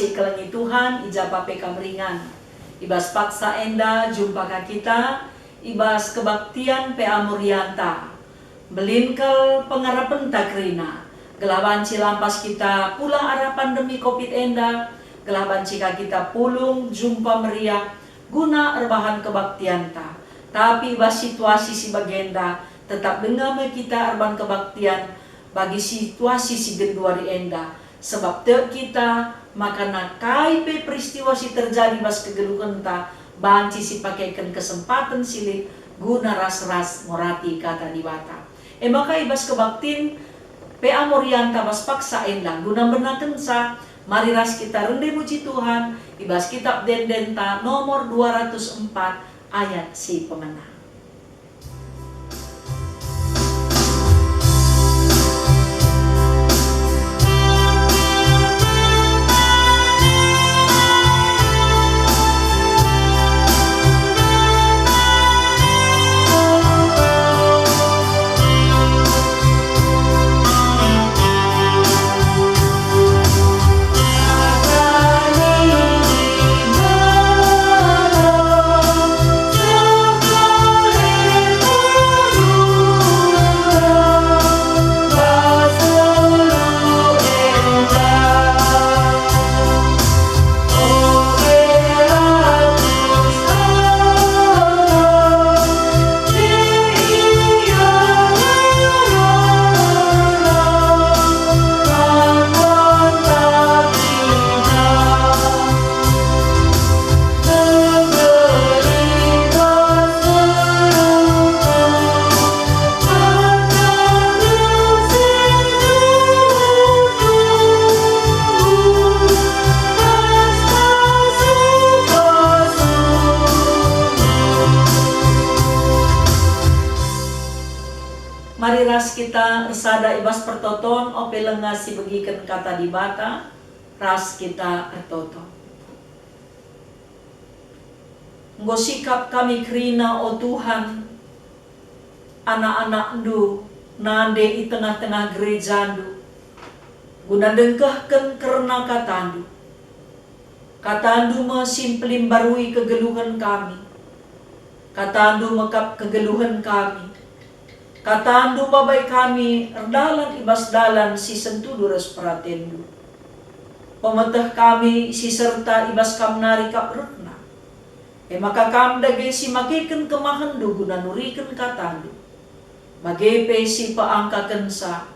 si kelengi Tuhan, ijabah pekam ringan. Ibas paksa enda, jumpa kita, ibas kebaktian pe amurianta. Melinkel pengharapan takrina. Gelaban cilampas kita pulang arah pandemi COVID enda. Gelaban cika kita pulung, jumpa meriah, guna erbahan kebaktianta. Tapi ibas situasi si bagenda, tetap dengar kita erban kebaktian bagi situasi si genduari enda. Sebab te kita makana kaipe peristiwa si terjadi bas kegeluhan ta banci si pakaikan kesempatan silik guna ras-ras morati kata dibata. Maka ibas kebaktin pe amorianta bas paksa enda guna benaken sa mari ras kita rende muji Tuhan ibas kitab Dendenta nomor 204 ayat si pemenang. Mari ras kita ersada ibas pertoton ope lengas si begiken kata dibata ras kita ertoto. Nggo sikap kami krina o Tuhan anak-anak ndu nande i tengah-tengah gereja ndu guna dengkahken karena katandu. Katandu mesimplim barui kegeluhan kami. Katandu mekap kegeluhan kami. Katandu babay kami erdalan ibas dalan si sentudu res pratendu. Pemeteh kami si serta ibas kamnari kaprutna. Maka kam dage si makiken kemahandu guna nuriken katandu. Bagepe si paangkaken sa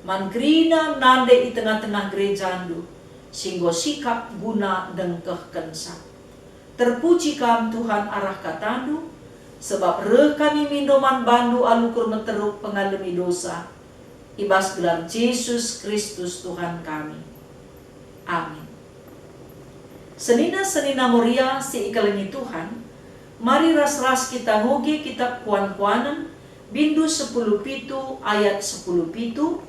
mankrina nande i tengah-tengah gerejandu. Singgo sikap guna dengkehken sa. Terpuji kam Tuhan arah katandu. Sebab reh kami mindoman bandu alukur meteruk pengalami dosa. Ibas gelar Yesus Kristus Tuhan kami. Amin. Senina-senina muria si ikalengi Tuhan. Mari ras-ras kita ngoge kitab kuan-kuanan. Bindu 10 pitu ayat 10 pitu.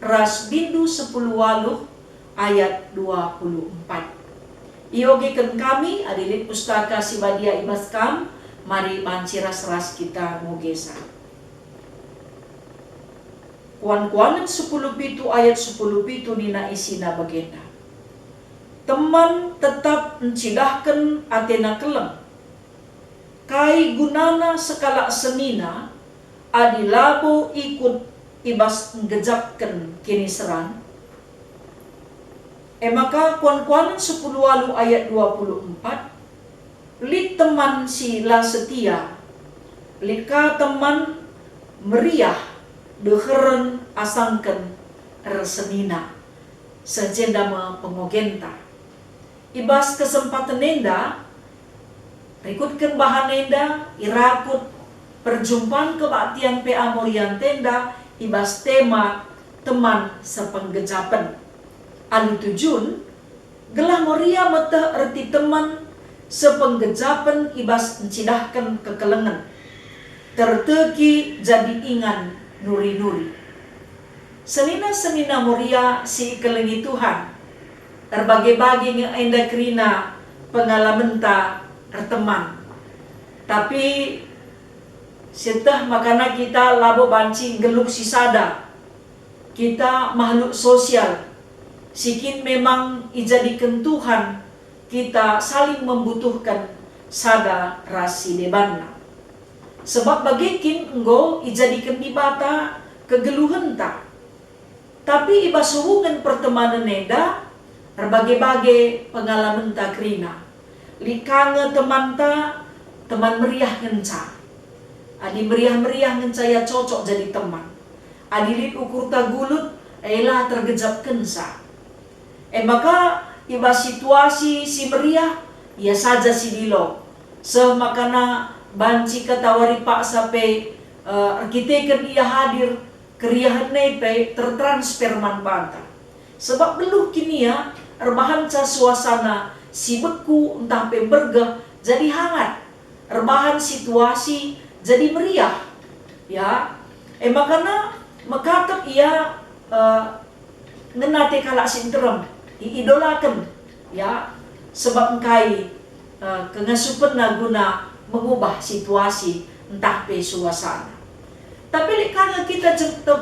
Ras bindu 10 waluh ayat 24. Iogekan kami adilit pustaka si badia ibas kam. Mari panci ras-ras kita ngogesa. Kuan-kuanan 10 pitu ayat 10 pitu nina isina bagenda. Teman tetap mencilahkan atena kelem. Kai gunana sekala senina adilabo ikut ibas ngejapkan kini seran. Maka kuan-kuanan 10 walu ayat 24. Lit teman sila setia, lika teman meriah, deheren asangken ersenina, sejendama pengogenta. Ibas kesempatan nenda, rikutkan bahan nenda, irakut perjumpaan kebaktian PA Morian tenda, ibas tema teman sepenggejapan. Alu tujun, gelah Moria meteh erti teman sepenggejapan ibas mencidahkan kekelengan. Terteki jadi ingan nuri-nuri. Senina-senina muria si kelengi Tuhan. Terbagi-bagi yang enda krina pengalaman ta erteman. Tapi setah makana kita labo banci geluk sisada. Kita makhluk sosial. sikin memang ijadikan Tuhan kita saling membutuhkan sada rasi debanna. Sebab bagikin enggo ijadikan dibata kegeluhan ta. Tapi ibas hubungan pertemanan neda berbagai-bagai pengalaman ta krina. Likange teman ta, teman meriah ngenca. Adi meriah-meriah ngenca ya cocok jadi teman. Adi lit ukur ta gulut, elah tergejap kensa. Maka iba situasi si meriah, ya saja si dilo. Semakana banci katawari pak sampai arkiteken ia hadir, keriahan nepe tertransfer man banta. Sebab beluh kini ya, erbahan ca suasana si beku entah pembergah jadi hangat. Erbahan situasi jadi meriah. Ya, makana makatap ia ngenate kalak sinterem, iidolakan. Ya, sebab engkai kengasupan na guna mengubah situasi entah pe suasana. Tapi karena kita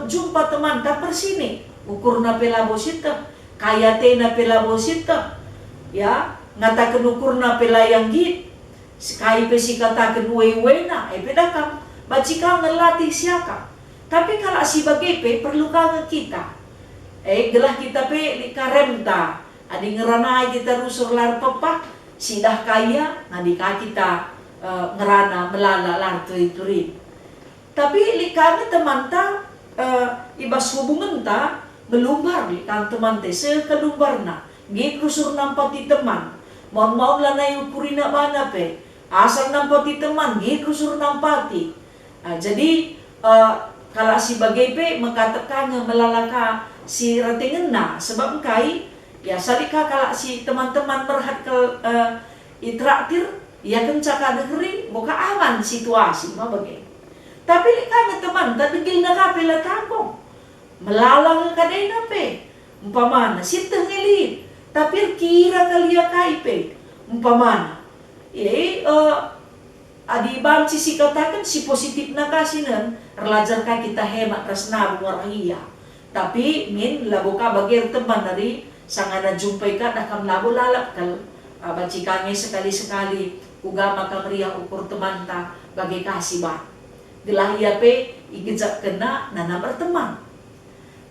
jumpa teman tak persini, ukur na pelabo sita, kaya te na pelabo sita, ya ngatakan ukur na pelayang git, sekali pe si katakan uwe na, pedakam, baci ka ngelatih siaka. Tapi kalau si bagepe perlu ka kita, gelah kita pe likaremta, adi ngeranai kita rusur lar pepak, sidah kaya, ngadika kita ngerana melala lar turi-turi. Tapi likana teman ta ibas hubungan ta melumbar likang teman te sekelumbarna. Git kusur nampati teman. Mau lanai ukurina bana pe. Asal nampati teman git kusur nampati. Jadi kalau si bagepe mengatakannya melalaka si ratengena sebab kai ya salika kalau si teman-teman merhat ke itraktir ya kencaka negeri buka aman situasi mah bagai. Tapi likana teman tak degil na kape la takong. Melalang kadai nape. Umpamana sitah ngelit. Tapi kira kalia kaipe. Umpamana. Adi banci si katakan si positif na kasinan. Erlajar ka kita hemat resna buarahia. Tapi min labo ka bagir teman dari sangana jumpai ka dakam labo lalap kal. Banci kami sekali-sekali. Ugama kamria ukur teman ta bagai kasih ba. Gelah ia pe igejak kena nana berteman.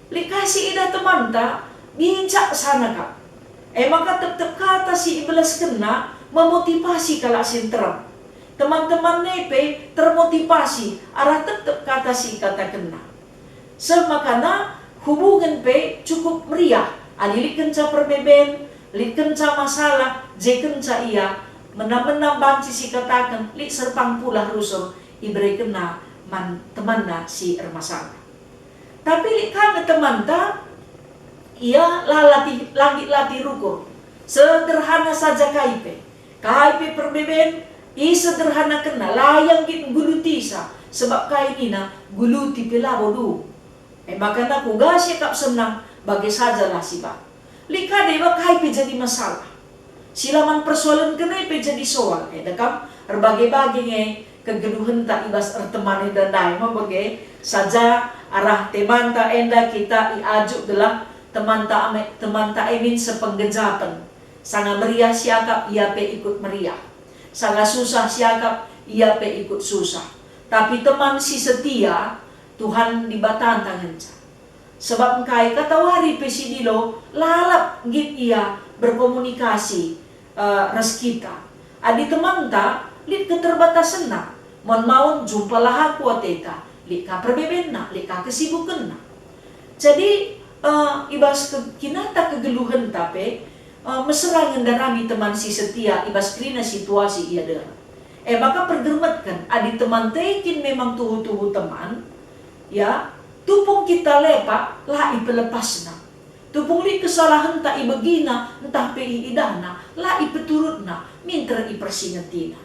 Likasi ida teman ta bincak sana kak. Maka tetep kata si ibelas kena memotivasi kalau sinterem. Teman-teman nepe termotivasi arah tetep kata si kata kena. Semakana hubungan pe cukup meriah. Adi kenca perbeben, kenca masalah, kenca ia menam-menam banci si katakan lik serpang pula rusur ibere kena teman na si ermasalah. Tapi likana teman ta ia lagi rukur. Sederhana saja kaipe perbeben sederhana kena layang git gulutisa sebab kainina guluti pelabo du. Makana kuga siya kap senang bagi sajalah siba. Likade ba kaipe jadi masalah. Silaman persoalan kena jadi soal. Dekam berbagai-bagai kegeduhan tak ibas ertemani dan dai bagai saja arah teman tak enda kita iaju adalah teman tak emin sepenggejapan. Sangat meriah siakap ia pe ikut meriah. Sangat susah siakap ia pe ikut susah. Tapi teman si setia Tuhan dibatan tanganca. Sebab engkai katawari pe si dilo lalap git ia berkomunikasi reskita. Adi teman ta lit keterbatasan na. Mon jumpa lah aku ateta. Lika perbeben na, lika kesibukan na. Jadi ibas kinata kegeluhan tapi mesra ngendarami teman si setia ibas krina situasi ia dera. Maka pergermetkan adi teman tekin memang tuhu-tuhu teman ya tupung kita lepak lah ipelepasna. Tupung li kesalahan tak ibegina entah pe idahna lah ipeturutna minter ipersingetina.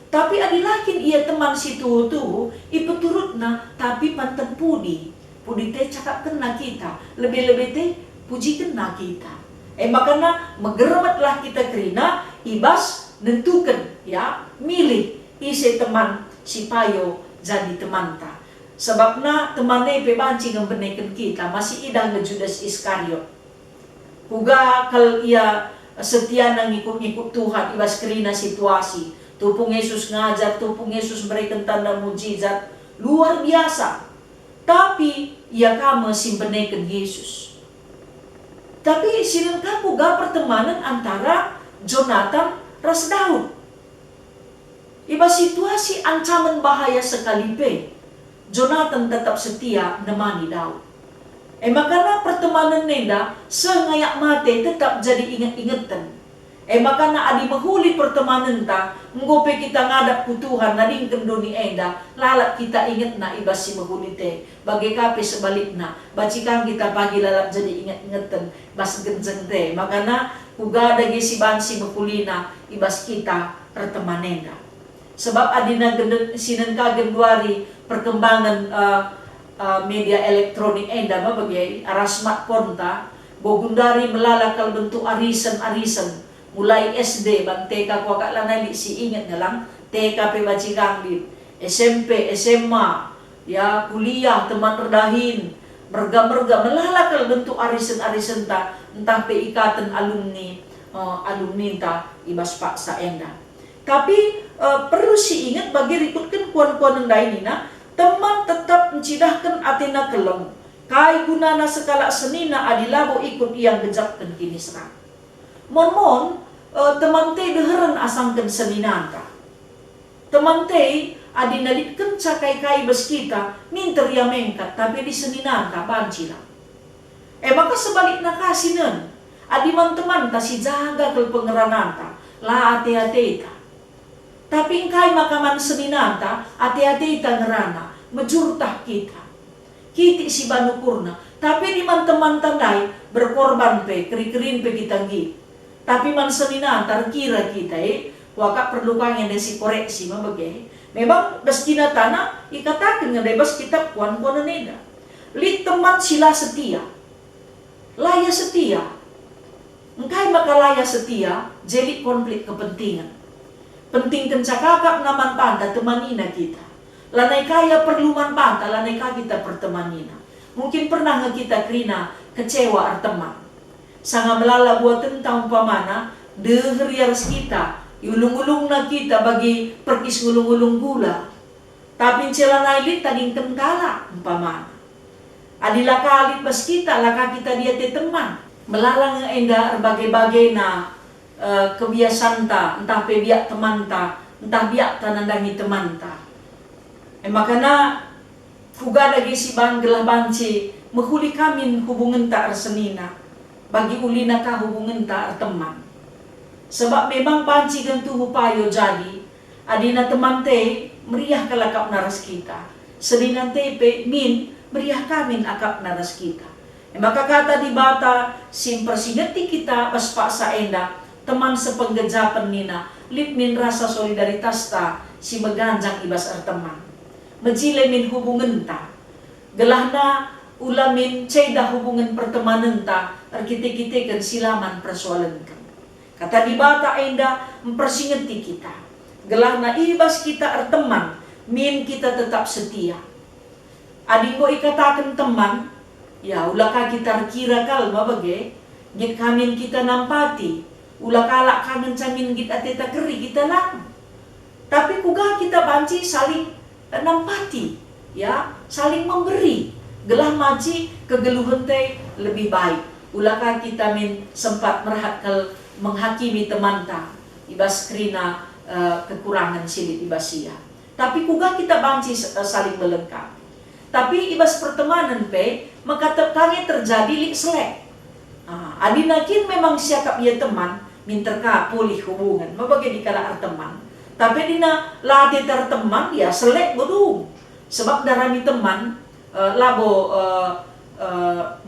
Tapi adilakin ia teman si tuhu-tuhu ipeturutna tapi panten pudi teh cakap kena kita lebih-lebih teh puji kena kita. Makanya megeremetlah kita kerina ibas nentukan ya milih isi teman si payo jadi teman ta. Sebabna temannya pe banci ngembenekan kita masih idang ke Judas Iskariot. Kuga kal ia setia nang ikut-ikut Tuhan ibas kerina situasi. Tupung Yesus ngajar, tupung Yesus berikan tanda mujizat luar biasa. Tapi ia kama simpenekan Yesus. Tapi sinengka kuga pertemanan antara Jonathan ras Daud. Iba situasi ancaman bahaya sekalipun, Jonathan tetap setia menemani Daud. Makana pertemanan nenda sengayak mate tetap jadi ingat-ingatan. Makana adi mahuli pertemanan ta, ngope kita ngadap ku Tuhan nading kendoni enda, lalat kita ingat na ibas si mahuli te. Bagai kape sebalikna, bacikang kita pagi lalat jadi ingat-ingatan, bas genjeng te. Makana kuga dagi si bansi mahulina, ibas kita pertemanan nenda. Sebab adina sinengka genduari perkembangan media elektronik enda bagai arah smartphone ta, bogundari melalakal bentuk arisan-arisan. Mulai SD, bang TK ko lanay si ingat na lang, TK pe bacikang di, SMP, SMA, ya kuliah, teman redahin, merga-merga, melalakal bentuk arisan-arisan ta, entah pe ikatan alumni, alumni ta, ibas paksa enda. Tapi perlu si ingat bagi rikutkan kuan-kuan yang lain na, teman tetap mencidahkan atina kelong, kai gunana sekala senina adilabo ikut yang gejapkan kini serang. Mon teman te deheran asangkan seninanta. Teman te adi nalitkan cakai kai bes kita minter ya mengkat tapi di seninanta bancila. Maka sebaliknya kasinan adi man teman ta si jaga kel pengerananta la ate-ate ta. Tapi kai makaman seninanta ate-ate ta ngerana mejurtah kita. Kiti si banukurna tapi di man teman tandai berkorban pe keri-kerin pe kita gitu. Tapi man senina terkira kita waka perlu kangen si koreksi mabage. Memang deskina tanah ikatakan ngebebas kita kuan-kuan neda. Li teman sila setia. Laya setia. Engkai maka laya setia jadi konflik kepentingan. Penting kencakakap naman panta temanina kita. Lanai kaya perlu man panta lanai kaya kita pertemanina. Mungkin pernah nge kita krina kecewa ar teman. Sanga melala buat tentang umpamana deheriaras kita ulung-ulung na kita bagi perkis ngulung-ulung gula tapi celana ilit tading kentala umpamana adila kalit bas kita laka kita dia te teman melalang enda bagai-bagai na kebiasaan ta entah pe biak teman ta entah biak ta nandangi teman ta makana kuga dagi si banggelah banci menghuli kamin hubungan ta arsenina bagi ulina ka hubungan ta teman. Sebab memang panci gantu hupayo jadi adina teman te meriah kalakap naras kita. Sedinan te pe min meriah kamin akap naras kita. Maka kata di bata simpersingeti kita pas paksa enda teman sepenggejapan nina lip min rasa solidaritas ta si meganjang ibas ar teman. Mejile min hubungan ta. Gelahna ulamin ceda hubungan pertemanan ta arkite-kite kan silaman persoalan kan. Kata di bata enda mempersingeti kita. Gelahna ibas kita arteman min kita tetap setia. Adi ko ikatakan teman, ya ulaka kita kira kal mabage, git kamin kita nampati, ulakala kangen camin git ateta keri kita lang. Tapi kuga kita banci saling nampati, ya saling memberi. Gelah maci kegeluhan te lebih baik. Ulaka kita min sempat merhatkal menghakimi teman ta ibas krina kekurangan silit ibasia. Tapi kuga kita banci saling melengkapi. Tapi ibas pertemanan pe maka kami terjadi lik selek. Adinakin memang siakap ia teman minterka pulih hubungan. Mabagi dikala ar teman. Tapi dina latih tar teman ya selek bodung. Sebab darami teman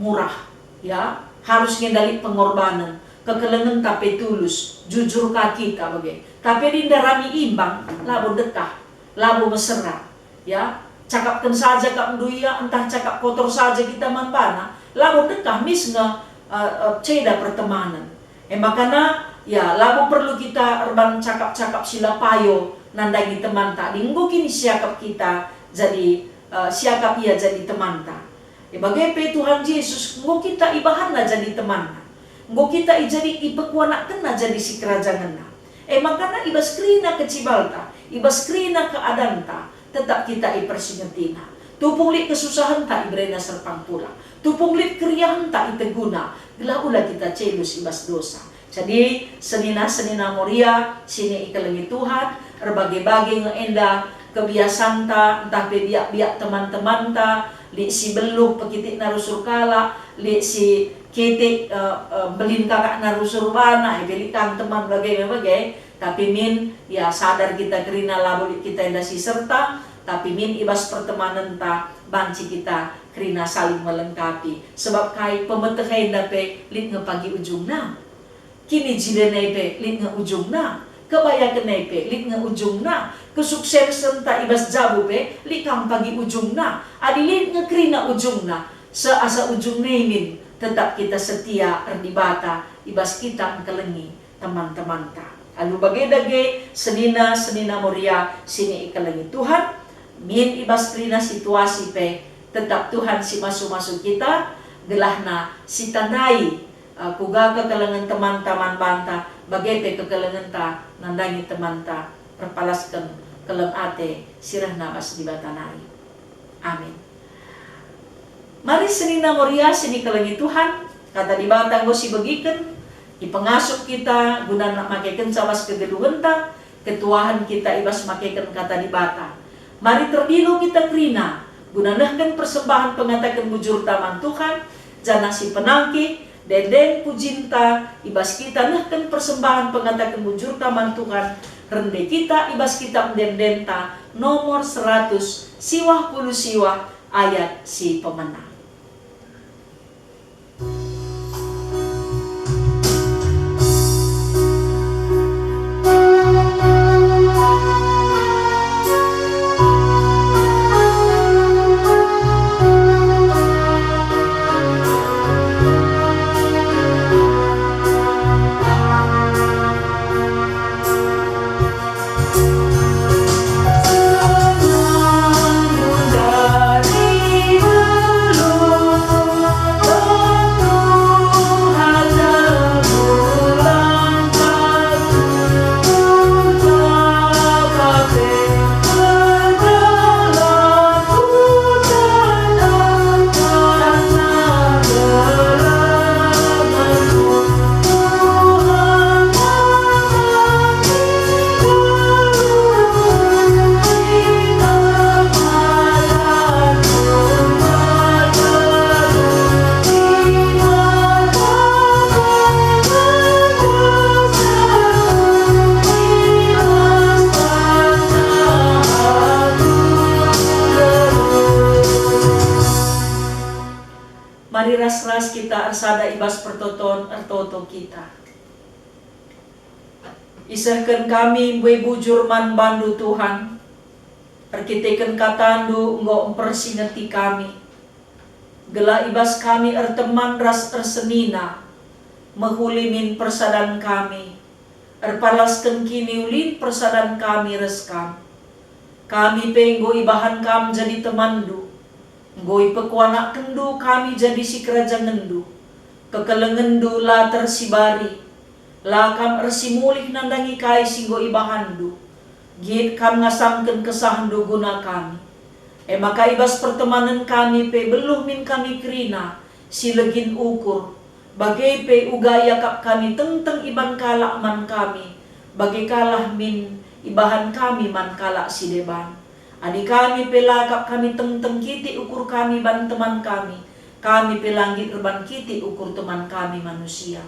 murah ya harus ngendali pengorbanan kekelengan tapi tulus jujur ka kita bagai tapi di darami imbang labo dekah labo mesra ya cakapkan saja kak duia entah cakap kotor saja kita mampana labo dekah misnga ceda pertemanan makana ya labo perlu kita erban cakap-cakap sila payo nandangi teman tak dinggo kini siakap kita jadi siakap ia jadi teman ta. Bagai pe Tuhan Yesus, mau kita ibahanlah jadi teman. nggo kita ijadi ipekuanakan na jadi si kerajaan na. Makana ibas krina kecibalta, ibas krina keadanta, tetap kita ipersingetina. Tupunglit kesusahan tak ibrena serpang pula. Tupunglit keriahan tak iteguna. Gila ula kita celus ibas dosa. Jadi senina moria sini ikalengi Tuhan, berbagai-bagai ngeenda kebiasaan ta, entah biak teman-teman ta, li si beluh pekitik narusur kala, li si kitik belin kakak narusur bana, belikan teman bagai-bagai, tapi min ya sadar kita kerina labul kita enda si serta, tapi min ibas pertemanan ta banci kita kerina saling melengkapi. Sebab kai pemetehai dape lit ngepagi ujung na. Kini jile naipe lit nge ujung na. Kebaya kenaipe lit nge ujung na. Kesuksesan ta ibas jabu pe lit kang pagi ujung na. Adi lit nge kerina ujung na. Seasa ujung naimin tetap kita setia erdibata ibas kita ngkelengi teman-teman ta. Alu bagay-dagay senina moria sini ikalengi Tuhan. Min ibas krina situasi pe tetap Tuhan si masuk kita gelahna si tandai kuga kekalengan teman-teman banta bagai pe kekalengan ta nandangi teman ta perpalaskan kelem ate sirah nabas di batanari. Amin. Mari senina moria sini kelengi Tuhan kata di batang go si begiken ipengasup kita guna nak makaikan cawas kegeluhan ta ketuahan kita ibas makaikan kata di bata. Mari terdilo kita krina, gunanahkan persembahan pengatakan bujur taman Tuhan, jana si penangki, deden pujinta, ibas kita nahkan persembahan pengatakan bujur taman Tuhan, rende kita ibas kita mendendenta, nomor 100, siwah puluh siwah, ayat si pemenang. Mari ras-ras kita arsada ibas pertoton ertoto kita. Isahkan kami bue bujur man bandu Tuhan. Perkitekan katandu enggo empersingeti kami. Gela ibas kami erteman ras ersenina. Mehulimin persadan kami. Erpalaskan kini ulin persadan kami reskam. Kami penggo ibahan kam jadi temandu. Ngoi pekuanak kendu kami jadi si kerajaan ngendu. Kekelengendu la tersibari. La kam ersimulih nandangi kai singgo ibahandu. Git kam ngasamken kesahandu guna kami. Maka ibas pertemanan kami pe belum min kami kerina. Si legin ukur. Bagai pe ugaya kap kami tentang iban kalak man kami. Bagai kalah min ibahan kami man kalak si deban. Adi kami pelakap kami tentang kiti ukur kami ban teman kami. Kami pelanggit reban kiti ukur teman kami manusia.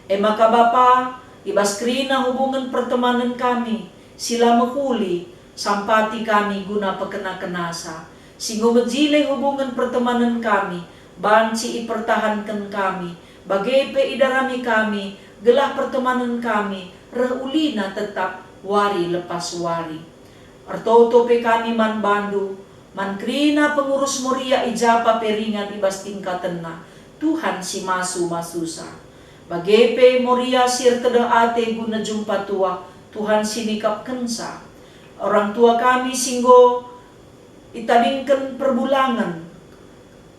Maka Bapa, ibas krina hubungan pertemanan kami. Sila mehuli, sampati kami guna pekena-kenasa. Singgo mejile hubungan pertemanan kami. Banci ipertahankan kami. Bagai pe idarami kami. Gelah pertemanan kami. Reulina tetap wari lepas wari. Artoto pe kami man bandu, man krina pengurus moria ijapa peringan ibas tingkatenna, Tuhan si masusa. Bagai pe moria sir teda ate guna jumpa tua, Tuhan sinikap kensa. Orang tua kami singgo itadingken perbulangan,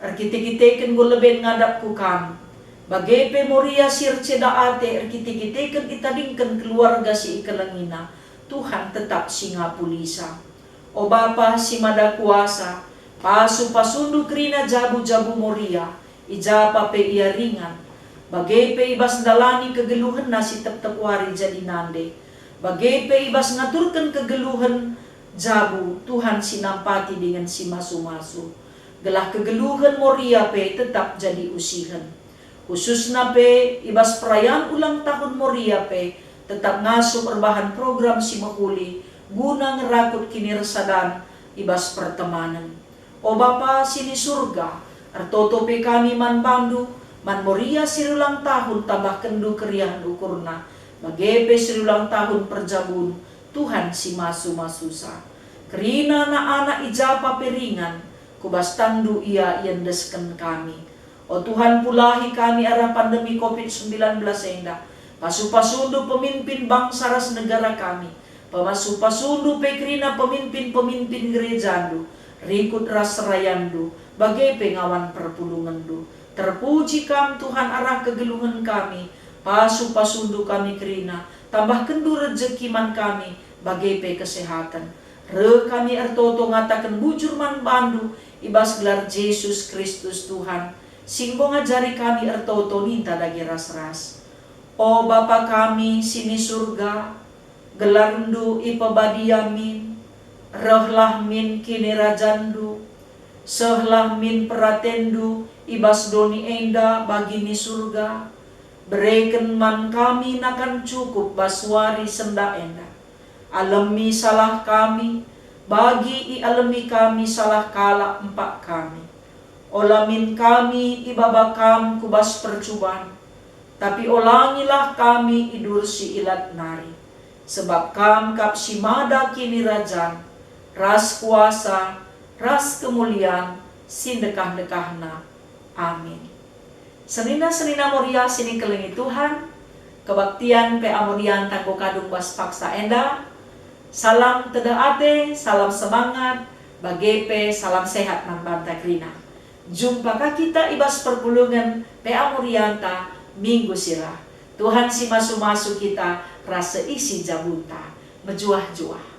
arkite-kiteken go leben ngadap ku kam. Bagepe moria sirce daate erkite-kiteken itadingken keluarga si ikalangina, Tuhan tetap singa pulisa. O Bapa si mada kuasa, pasu pasundu krina jabu-jabu moria, ijapa pe ia ringan. Bagepe ibas dalani kegeluhan nasi tep-tep wari jadi nande. Bagepe ibas ngaturkan kegeluhan jabu, Tuhan sinampati dengan si masu-masu. Gelah kegeluhan moria pe tetap jadi usihan. Khususna pe ibas perayaan ulang tahun moria pe tetap ngasuh perbahan program si mahuli guna ngerakut kini resadan ibas pertemanan. O Bapa sini surga, artoto pe kami man bandu, man moria sirulang tahun tambah kendu keriahan ukurna. Bagepe sirulang tahun perjabun, Tuhan si masu-masusa. Kerina na anak ijapa peringan, kubas tandu ia yendesken kami. O Tuhan pulahi kami arah pandemi COVID-19 enda. Pasu-pasundu pemimpin bangsa ras negara kami. Pamasu-pasundu pekrina pemimpin-pemimpin gerejandu. Rikut ras rayandu. Bagai pengawan perpulungandu. Terpuji kam Tuhan arah kegelungan kami. Pasu-pasundu kami kerina. Tambah kendu rezekiman kami. Bagai pe kesehatan. Re kami ertoto ngatakan bujur man bandu. Ibas gelar Yesus Kristus Tuhan. Singgo ngajari kami ertoto ninta dagi ras-ras. O Bapa kami sini surga, gelarndu ipabadiamin, rehlah min kini rajandu, sehlah min peratendu, ibas doni enda bagi ni surga. Bereken man kami nakan cukup baswari senda enda. Alami salah kami, bagi i alami kami salah kala empat kami. Olamin kami ibabakam kubas percubaan, tapi olangilah kami idur si ilat nari. Sebab kam kap si mada kini rajan, ras kuasa, ras kemuliaan, sindekah-dekahna. Amin. Senina-senina moria sini kelengi Tuhan, kebaktian pe amorian tanggo kadung bas paksa enda. Salam tedaate, salam semangat, bagepe salam sehat nan bantai krina. Jumpa kita ibas perpulungan PA Murianta minggu sirah. Tuhan si masu-masu kita rasa isi jabuta. Mejuah-juah.